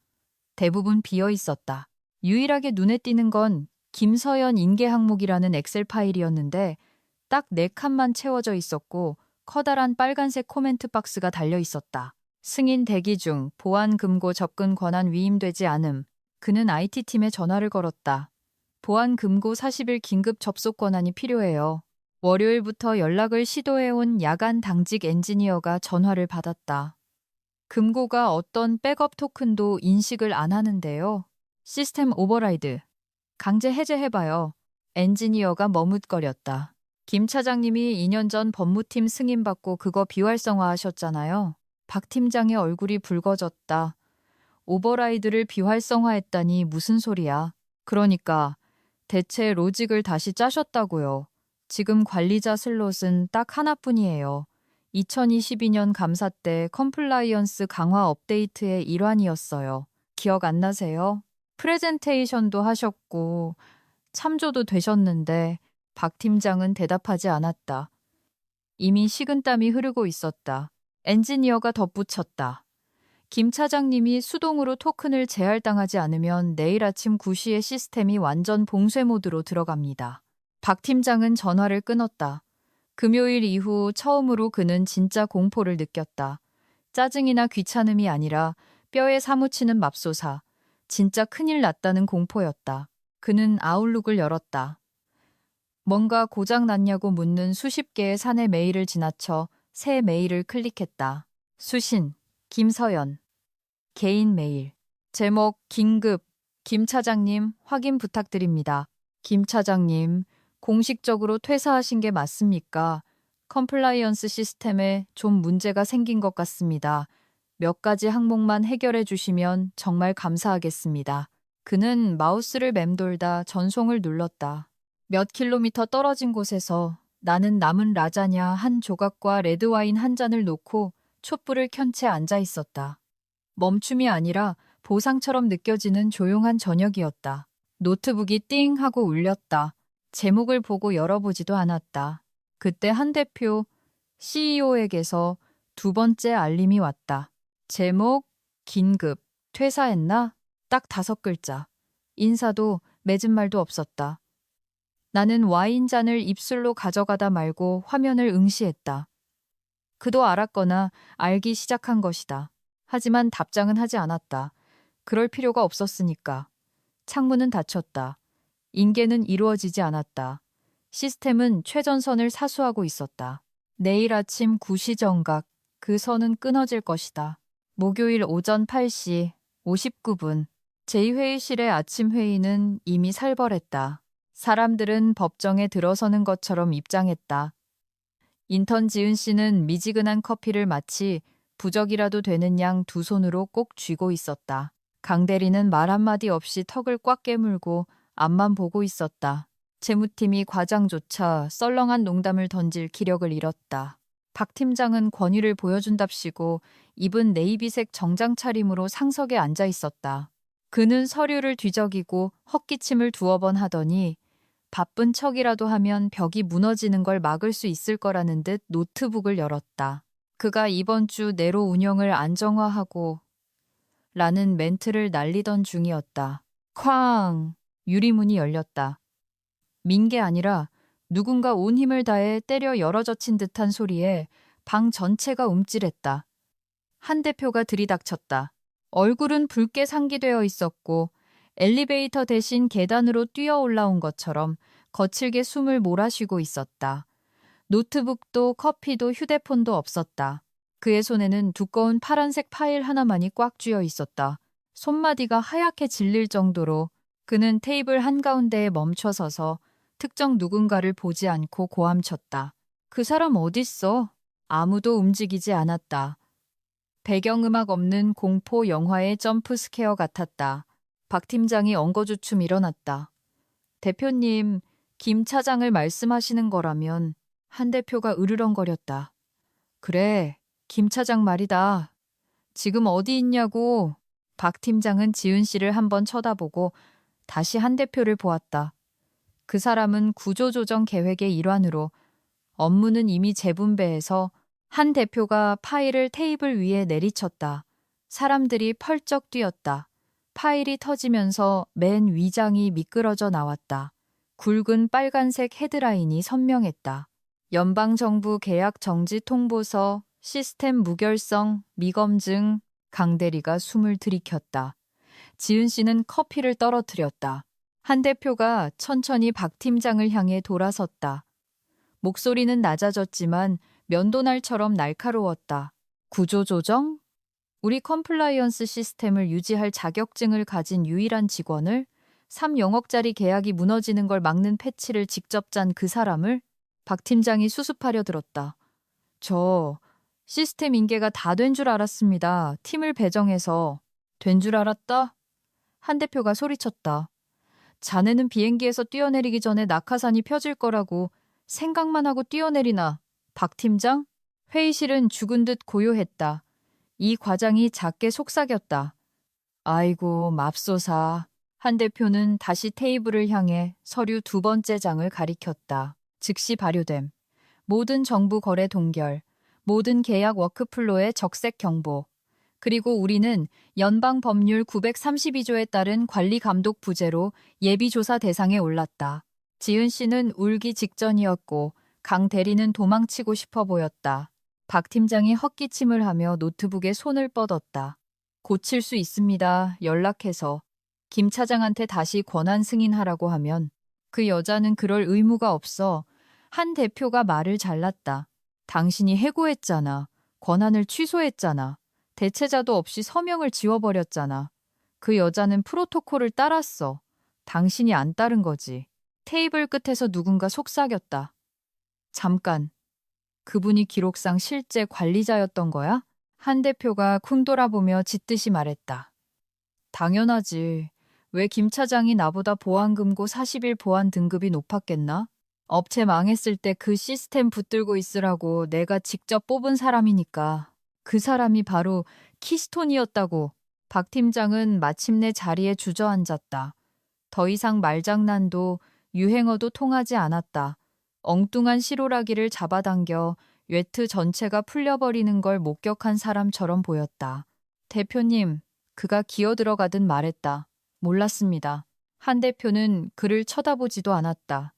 대부분 비어 있었다. 유일하게 눈에 띄는 건 김서연 인계 항목이라는 엑셀 파일이었는데 딱 4칸만 채워져 있었고 커다란 빨간색 코멘트 박스가 달려 있었다. 승인 대기 중, 보안 금고 접근 권한 위임되지 않음. 그는 IT팀에 전화를 걸었다. 보안 금고 40일 긴급 접속 권한이 필요해요. 월요일부터 연락을 시도해온 야간 당직 엔지니어가 전화를 받았다. 금고가 어떤 백업 토큰도 인식을 안 하는데요. 시스템 오버라이드. 강제 해제해봐요. 엔지니어가 머뭇거렸다. 김 차장님이 2년 전 법무팀 승인받고 그거 비활성화하셨잖아요. 박 팀장의 얼굴이 붉어졌다. 오버라이드를 비활성화했다니 무슨 소리야. 그러니까 대체 로직을 다시 짜셨다고요. 지금 관리자 슬롯은 딱 하나뿐이에요. 2022년 감사 때 컴플라이언스 강화 업데이트의 일환이었어요. 기억 안 나세요? 프레젠테이션도 하셨고 참조도 되셨는데 박 팀장은 대답하지 않았다. 이미 식은땀이 흐르고 있었다. 엔지니어가 덧붙였다. 김 차장님이 수동으로 토큰을 제할당하지 않으면 내일 아침 9시에 시스템이 완전 봉쇄 모드로 들어갑니다. 박 팀장은 전화를 끊었다. 금요일 이후 처음으로 그는 진짜 공포를 느꼈다. 짜증이나 귀찮음이 아니라 뼈에 사무치는 맙소사. 진짜 큰일 났다는 공포였다. 그는 아웃룩을 열었다. 뭔가 고장났냐고 묻는 수십 개의 사내 메일을 지나쳐 새 메일을 클릭했다. 수신, 김서연. 개인 메일. 제목, 긴급. 김 차장님, 확인 부탁드립니다. 김 차장님, 공식적으로 퇴사하신 게 맞습니까? 컴플라이언스 시스템에 좀 문제가 생긴 것 같습니다. 몇 가지 항목만 해결해 주시면 정말 감사하겠습니다. 그는 마우스를 맴돌다 전송을 눌렀다. 몇 킬로미터 떨어진 곳에서 나는 남은 라자냐 한 조각과 레드와인 한 잔을 놓고 촛불을 켠 채 앉아 있었다. 멈춤이 아니라 보상처럼 느껴지는 조용한 저녁이었다. 노트북이 띵 하고 울렸다. 제목을 보고 열어보지도 않았다. 그때 한 대표 CEO에게서 두 번째 알림이 왔다. 제목, 긴급, 퇴사했나? 딱 5글자. 인사도 맺은 말도 없었다. 나는 와인잔을 입술로 가져가다 말고 화면을 응시했다. 그도 알았거나 알기 시작한 것이다. 하지만 답장은 하지 않았다. 그럴 필요가 없었으니까. 창문은 닫혔다. 인계는 이루어지지 않았다. 시스템은 최전선을 사수하고 있었다. 내일 아침 9시 정각 그 선은 끊어질 것이다. 목요일 오전 8시 59분 제2회의실의 아침 회의는 이미 살벌했다. 사람들은 법정에 들어서는 것처럼 입장했다. 인턴 지은 씨는 미지근한 커피를 마치 부적이라도 되는 양 두 손으로 꼭 쥐고 있었다. 강 대리는 말 한마디 없이 턱을 꽉 깨물고 앞만 보고 있었다. 재무팀이 과장조차 썰렁한 농담을 던질 기력을 잃었다. 박 팀장은 권위를 보여준답시고 입은 네이비색 정장 차림으로 상석에 앉아 있었다. 그는 서류를 뒤적이고 헛기침을 2번 하더니 바쁜 척이라도 하면 벽이 무너지는 걸 막을 수 있을 거라는 듯 노트북을 열었다. 그가 이번 주 내로 운영을 안정화하고 라는 멘트를 날리던 중이었다. 쾅! 유리문이 열렸다. 민게 아니라 누군가 온 힘을 다해 때려 열어젖힌 듯한 소리에 방 전체가 움찔했다. 한 대표가 들이닥쳤다. 얼굴은 붉게 상기되어 있었고 엘리베이터 대신 계단으로 뛰어 올라온 것처럼 거칠게 숨을 몰아쉬고 있었다. 노트북도 커피도 휴대폰도 없었다. 그의 손에는 두꺼운 파란색 파일 하나만이 꽉 쥐어 있었다. 손마디가 하얗게 질릴 정도로 그는 테이블 한가운데에 멈춰 서서 특정 누군가를 보지 않고 고함쳤다. 그 사람 어딨어? 아무도 움직이지 않았다. 배경음악 없는 공포 영화의 점프 스케어 같았다. 박 팀장이 엉거주춤 일어났다. 대표님, 김 차장을 말씀하시는 거라면. 한 대표가 으르렁거렸다. 그래, 김 차장 말이다. 지금 어디 있냐고. 박 팀장은 지은 씨를 한번 쳐다보고 다시 한 대표를 보았다. 그 사람은 구조조정 계획의 일환으로 업무는 이미 재분배해서 한 대표가 파일을 테이블 위에 내리쳤다. 사람들이 펄쩍 뛰었다. 파일이 터지면서 맨 위장이 미끄러져 나왔다. 굵은 빨간색 헤드라인이 선명했다. 연방정부 계약 정지 통보서, 시스템 무결성, 미검증. 강 대리가 숨을 들이켰다. 지은 씨는 커피를 떨어뜨렸다. 한 대표가 천천히 박 팀장을 향해 돌아섰다. 목소리는 낮아졌지만 면도날처럼 날카로웠다. 구조조정? 우리 컴플라이언스 시스템을 유지할 자격증을 가진 유일한 직원을 3영억짜리 계약이 무너지는 걸 막는 패치를 직접 짠 그 사람을 박 팀장이 수습하려 들었다. 저 시스템 인계가 다 된 줄 알았습니다. 팀을 배정해서. 된 줄 알았다? 한 대표가 소리쳤다. 자네는 비행기에서 뛰어내리기 전에 낙하산이 펴질 거라고 생각만 하고 뛰어내리나. 박 팀장? 회의실은 죽은 듯 고요했다. 이 과장이 작게 속삭였다. 아이고 맙소사. 한 대표는 다시 테이블을 향해 서류 2번째 장을 가리켰다. 즉시 발효됨. 모든 정부 거래 동결, 모든 계약 워크플로의 적색 경보. 그리고 우리는 연방 법률 932조에 따른 관리 감독 부재로 예비조사 대상에 올랐다. 지은 씨는 울기 직전이었고 강 대리는 도망치고 싶어 보였다. 박 팀장이 헛기침을 하며 노트북에 손을 뻗었다. 고칠 수 있습니다. 연락해서. 김 차장한테 다시 권한 승인하라고 하면. 그 여자는 그럴 의무가 없어. 한 대표가 말을 잘랐다. 당신이 해고했잖아. 권한을 취소했잖아. 대체자도 없이 서명을 지워버렸잖아. 그 여자는 프로토콜을 따랐어. 당신이 안 따른 거지. 테이블 끝에서 누군가 속삭였다. 잠깐. 그분이 기록상 실제 관리자였던 거야? 한 대표가 쿵 돌아보며 짖듯이 말했다. 당연하지. 왜 김 차장이 나보다 보안금고 40일 보안 등급이 높았겠나? 업체 망했을 때 그 시스템 붙들고 있으라고 내가 직접 뽑은 사람이니까. 그 사람이 바로 키스톤이었다고. 박 팀장은 마침내 자리에 주저앉았다. 더 이상 말장난도 유행어도 통하지 않았다. 엉뚱한 실오라기를 잡아당겨 외트 전체가 풀려버리는 걸 목격한 사람처럼 보였다. 대표님, 그가 기어들어가듯 말했다. 몰랐습니다. 한 대표는 그를 쳐다보지도 않았다.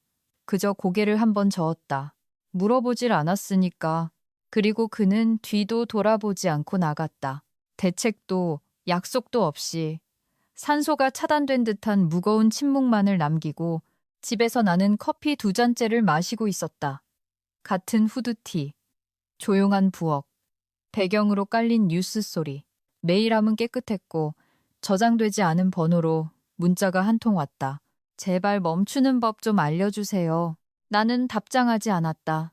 그저 고개를 한번 저었다. 물어보질 않았으니까. 그리고 그는 뒤도 돌아보지 않고 나갔다. 대책도 약속도 없이 산소가 차단된 듯한 무거운 침묵만을 남기고 집에서 나는 커피 2잔째를 마시고 있었다. 같은 후드티, 조용한 부엌, 배경으로 깔린 뉴스 소리. 메일함은 깨끗했고 저장되지 않은 번호로 문자가 한 통 왔다. 제발 멈추는 법 좀 알려주세요. 나는 답장하지 않았다.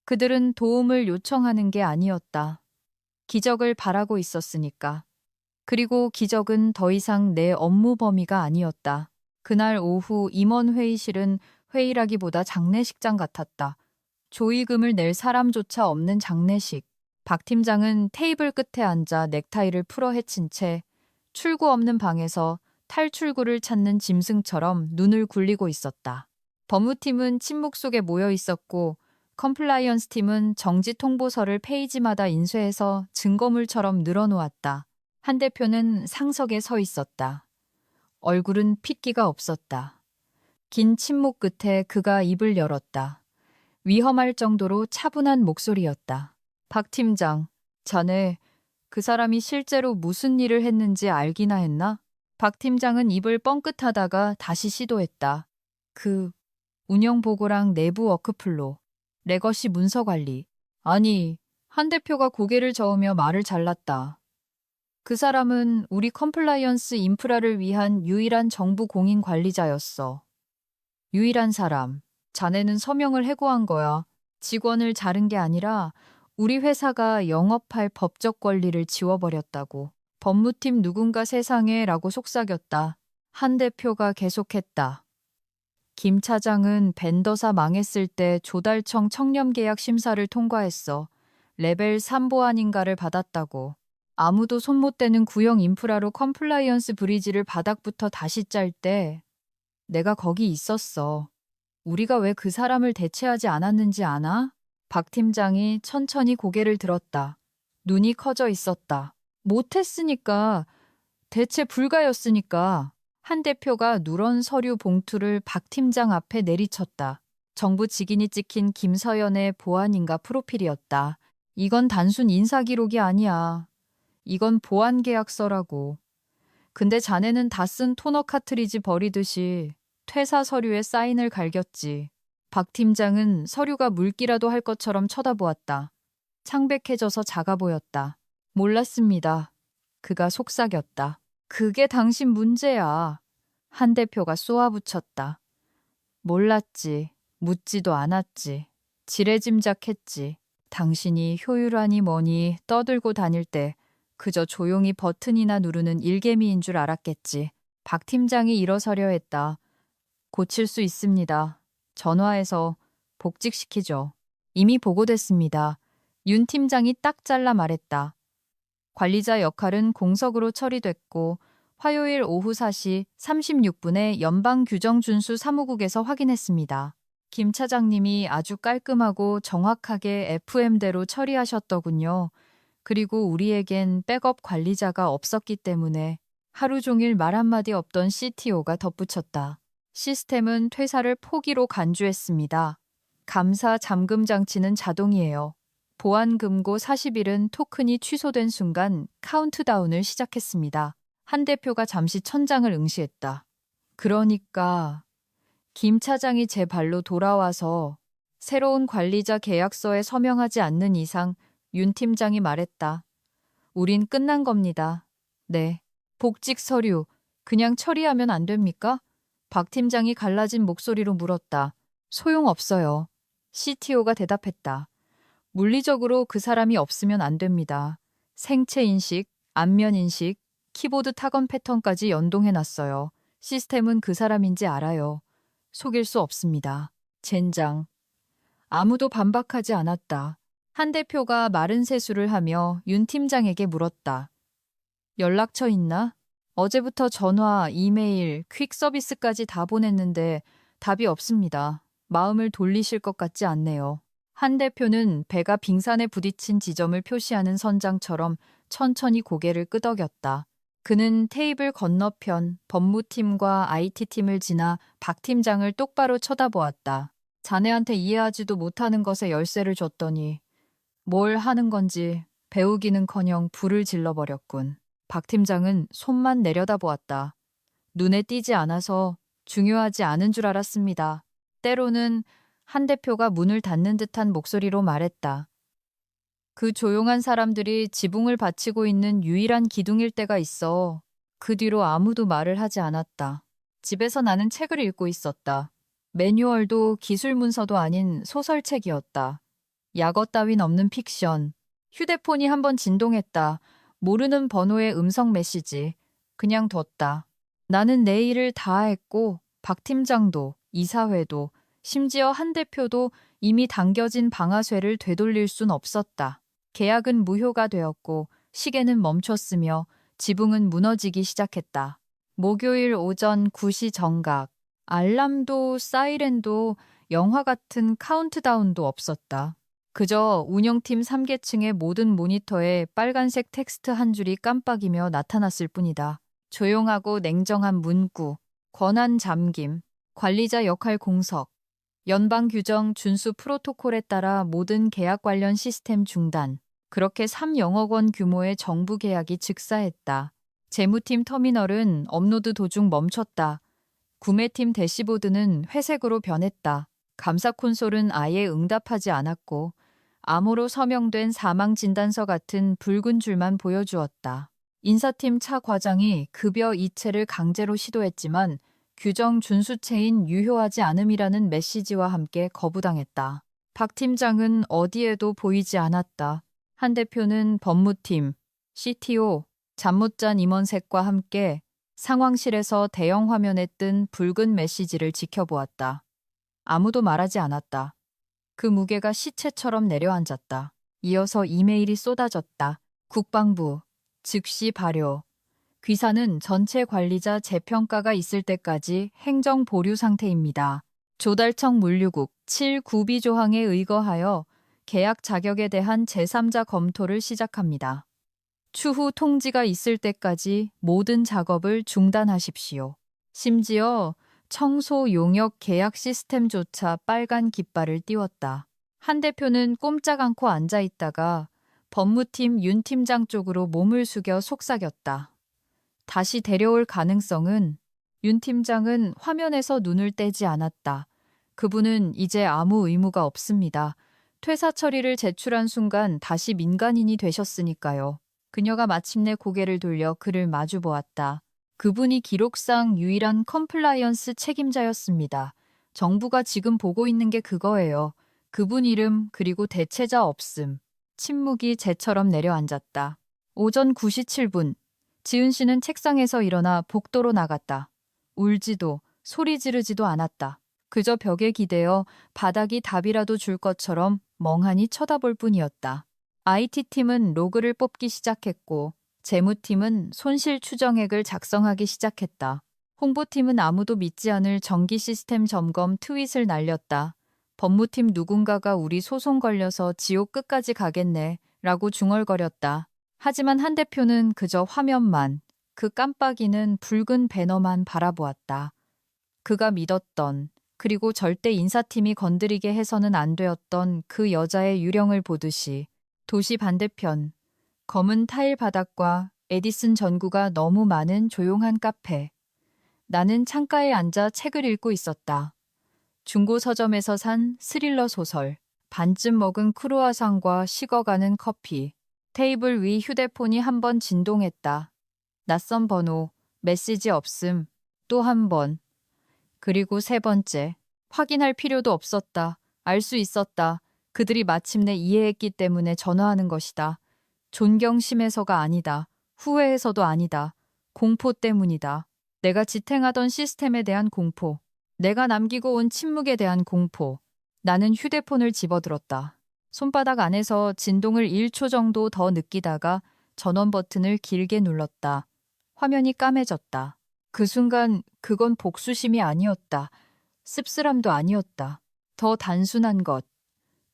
그들은 도움을 요청하는 게 아니었다. 기적을 바라고 있었으니까. 그리고 기적은 더 이상 내 업무 범위가 아니었다. 그날 오후 임원 회의실은 회의라기보다 장례식장 같았다. 조의금을 낼 사람조차 없는 장례식. 박 팀장은 테이블 끝에 앉아 넥타이를 풀어 헤친 채 출구 없는 방에서 탈출구를 찾는 짐승처럼 눈을 굴리고 있었다. 법무팀은 침묵 속에 모여 있었고 컴플라이언스 팀은 정지 통보서를 페이지마다 인쇄해서 증거물처럼 늘어놓았다. 한 대표는 상석에 서 있었다. 얼굴은 핏기가 없었다. 긴 침묵 끝에 그가 입을 열었다. 위험할 정도로 차분한 목소리였다. 박 팀장, 자네 그 사람이 실제로 무슨 일을 했는지 알기나 했나? 박 팀장은 입을 뻥끗하다가 다시 시도했다. 운영보고랑 내부 워크플로, 레거시 문서관리. 아니, 한 대표가 고개를 저으며 말을 잘랐다. 그 사람은 우리 컴플라이언스 인프라를 위한 유일한 정부 공인 관리자였어. 유일한 사람. 자네는 서명을 해고한 거야. 직원을 자른 게 아니라 우리 회사가 영업할 법적 권리를 지워버렸다고. 법무팀 누군가 세상에 라고 속삭였다. 한 대표가 계속했다. 김 차장은 벤더사 망했을 때 조달청 청렴계약 심사를 통과했어. 레벨 3 보안인가를 받았다고. 아무도 손 못 대는 구형 인프라로 컴플라이언스 브리지를 바닥부터 다시 짤 때 내가 거기 있었어. 우리가 왜 그 사람을 대체하지 않았는지 아나? 박 팀장이 천천히 고개를 들었다. 눈이 커져 있었다. 못했으니까, 대체 불가였으니까. 한 대표가 누런 서류 봉투를 박 팀장 앞에 내리쳤다. 정부 직인이 찍힌 김서연의 보안인가 프로필이었다. 이건 단순 인사기록이 아니야. 이건 보안계약서라고. 근데 자네는 다 쓴 토너 카트리지 버리듯이 퇴사 서류에 사인을 갈겼지. 박 팀장은 서류가 물기라도 할 것처럼 쳐다보았다. 창백해져서 작아 보였다. 몰랐습니다. 그가 속삭였다. 그게 당신 문제야. 한 대표가 쏘아붙였다. 몰랐지. 묻지도 않았지. 지레짐작했지. 당신이 효율하니 뭐니 떠들고 다닐 때 그저 조용히 버튼이나 누르는 일개미인 줄 알았겠지. 박 팀장이 일어서려 했다. 고칠 수 있습니다. 전화해서 복직시키죠. 이미 보고됐습니다. 윤 팀장이 딱 잘라 말했다. 관리자 역할은 공석으로 처리됐고 화요일 오후 4시 36분에 연방규정준수 사무국에서 확인했습니다. 김 차장님이 아주 깔끔하고 정확하게 FM대로 처리하셨더군요. 그리고 우리에겐 백업 관리자가 없었기 때문에 하루 종일 말 한마디 없던 CTO가 덧붙였다. 시스템은 퇴사를 포기로 간주했습니다. 감사 잠금 장치는 자동이에요. 보안 금고 40일은 토큰이 취소된 순간 카운트다운을 시작했습니다. 한 대표가 잠시 천장을 응시했다. 그러니까 김 차장이 제 발로 돌아와서 새로운 관리자 계약서에 서명하지 않는 이상 윤 팀장이 말했다. 우린 끝난 겁니다. 네. 복직 서류 그냥 처리하면 안 됩니까? 박 팀장이 갈라진 목소리로 물었다. 소용없어요. CTO가 대답했다. 물리적으로 그 사람이 없으면 안 됩니다. 생체 인식, 안면 인식, 키보드 타건 패턴까지 연동해놨어요. 시스템은 그 사람인지 알아요. 속일 수 없습니다. 젠장. 아무도 반박하지 않았다. 한 대표가 마른 세수를 하며 윤 팀장에게 물었다. 연락처 있나? 어제부터 전화, 이메일, 퀵 서비스까지 다 보냈는데 답이 없습니다. 마음을 돌리실 것 같지 않네요. 한 대표는 배가 빙산에 부딪힌 지점을 표시하는 선장처럼 천천히 고개를 끄덕였다. 그는 테이블 건너편 법무팀과 IT팀을 지나 박 팀장을 똑바로 쳐다보았다. 자네한테 이해하지도 못하는 것에 열쇠를 줬더니 뭘 하는 건지 배우기는커녕 불을 질러버렸군. 박 팀장은 손만 내려다보았다. 눈에 띄지 않아서 중요하지 않은 줄 알았습니다. 때로는 한 대표가 문을 닫는 듯한 목소리로 말했다. 그 조용한 사람들이 지붕을 받치고 있는 유일한 기둥일 때가 있어. 그 뒤로 아무도 말을 하지 않았다. 집에서 나는 책을 읽고 있었다. 매뉴얼도 기술 문서도 아닌 소설책이었다. 약어 따윈 없는 픽션. 휴대폰이 한번 진동했다. 모르는 번호의 음성 메시지. 그냥 뒀다. 나는 내 일을 다 했고 박 팀장도 이사회도 심지어 한 대표도 이미 당겨진 방아쇠를 되돌릴 순 없었다. 계약은 무효가 되었고 시계는 멈췄으며 지붕은 무너지기 시작했다. 목요일 오전 9시 정각. 알람도 사이렌도 영화 같은 카운트다운도 없었다. 그저 운영팀 3계층의 모든 모니터에 빨간색 텍스트 한 줄이 깜빡이며 나타났을 뿐이다. 조용하고 냉정한 문구, 권한 잠김, 관리자 역할 공석, 연방 규정 준수 프로토콜에 따라 모든 계약 관련 시스템 중단. 그렇게 3억여 원 규모의 정부 계약이 즉사했다. 재무팀 터미널은 업로드 도중 멈췄다. 구매팀 대시보드는 회색으로 변했다. 감사 콘솔은 아예 응답하지 않았고 암호로 서명된 사망 진단서 같은 붉은 줄만 보여주었다. 인사팀 차 과장이 급여 이체를 강제로 시도했지만 규정 준수체인 유효하지 않음이라는 메시지와 함께 거부당했다. 박 팀장은 어디에도 보이지 않았다. 한 대표는 법무팀, CTO, 잠 못 잔 임원색과 함께 상황실에서 대형 화면에 뜬 붉은 메시지를 지켜보았다. 아무도 말하지 않았다. 그 무게가 시체처럼 내려앉았다. 이어서 이메일이 쏟아졌다. 국방부, 즉시 발효. 귀사는 전체 관리자 재평가가 있을 때까지 행정 보류 상태입니다. 조달청 물류국 7구비 조항에 의거하여 계약 자격에 대한 제3자 검토를 시작합니다. 추후 통지가 있을 때까지 모든 작업을 중단하십시오. 심지어 청소 용역 계약 시스템조차 빨간 깃발을 띄웠다. 한 대표는 꼼짝 않고 앉아 있다가 법무팀 윤 팀장 쪽으로 몸을 숙여 속삭였다. 다시 데려올 가능성은? 윤 팀장은 화면에서 눈을 떼지 않았다. 그분은 이제 아무 의무가 없습니다. 퇴사 처리를 제출한 순간 다시 민간인이 되셨으니까요. 그녀가 마침내 고개를 돌려 그를 마주 보았다. 그분이 기록상 유일한 컴플라이언스 책임자였습니다. 정부가 지금 보고 있는 게 그거예요. 그분 이름 그리고 대체자 없음. 침묵이 재처럼 내려앉았다. 오전 9시 7분. 지은 씨는 책상에서 일어나 복도로 나갔다. 울지도 소리 지르지도 않았다. 그저 벽에 기대어 바닥이 답이라도 줄 것처럼 멍하니 쳐다볼 뿐이었다. IT팀은 로그를 뽑기 시작했고 재무팀은 손실 추정액을 작성하기 시작했다. 홍보팀은 아무도 믿지 않을 전기 시스템 점검 트윗을 날렸다. 법무팀 누군가가 우리 소송 걸려서 지옥 끝까지 가겠네 라고 중얼거렸다. 하지만 한 대표는 그저 화면만, 그 깜빡이는 붉은 배너만 바라보았다. 그가 믿었던, 그리고 절대 인사팀이 건드리게 해서는 안 되었던 그 여자의 유령을 보듯이 도시 반대편, 검은 타일 바닥과 에디슨 전구가 너무 많은 조용한 카페. 나는 창가에 앉아 책을 읽고 있었다. 중고 서점에서 산 스릴러 소설, 반쯤 먹은 크루아상과 식어가는 커피. 테이블 위 휴대폰이 한 번 진동했다. 낯선 번호, 메시지 없음, 또 한 번. 그리고 세 번째. 확인할 필요도 없었다. 알 수 있었다. 그들이 마침내 이해했기 때문에 전화하는 것이다. 존경심에서가 아니다. 후회해서도 아니다. 공포 때문이다. 내가 지탱하던 시스템에 대한 공포. 내가 남기고 온 침묵에 대한 공포. 나는 휴대폰을 집어들었다. 손바닥 안에서 진동을 1초 정도 더 느끼다가 전원 버튼을 길게 눌렀다. 화면이 까매졌다. 그 순간 그건 복수심이 아니었다. 씁쓸함도 아니었다. 더 단순한 것.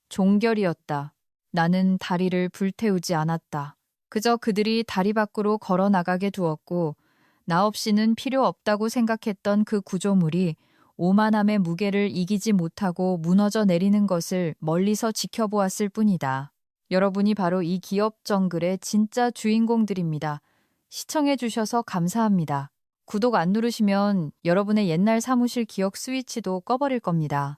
종결이었다. 나는 다리를 불태우지 않았다. 그저 그들이 다리 밖으로 걸어 나가게 두었고 나 없이는 필요 없다고 생각했던 그 구조물이 오만함의 무게를 이기지 못하고 무너져 내리는 것을 멀리서 지켜보았을 뿐이다. 여러분이 바로 이 기업 정글의 진짜 주인공들입니다. 시청해 주셔서 감사합니다. 구독 안 누르시면 여러분의 옛날 사무실 기억 스위치도 꺼버릴 겁니다.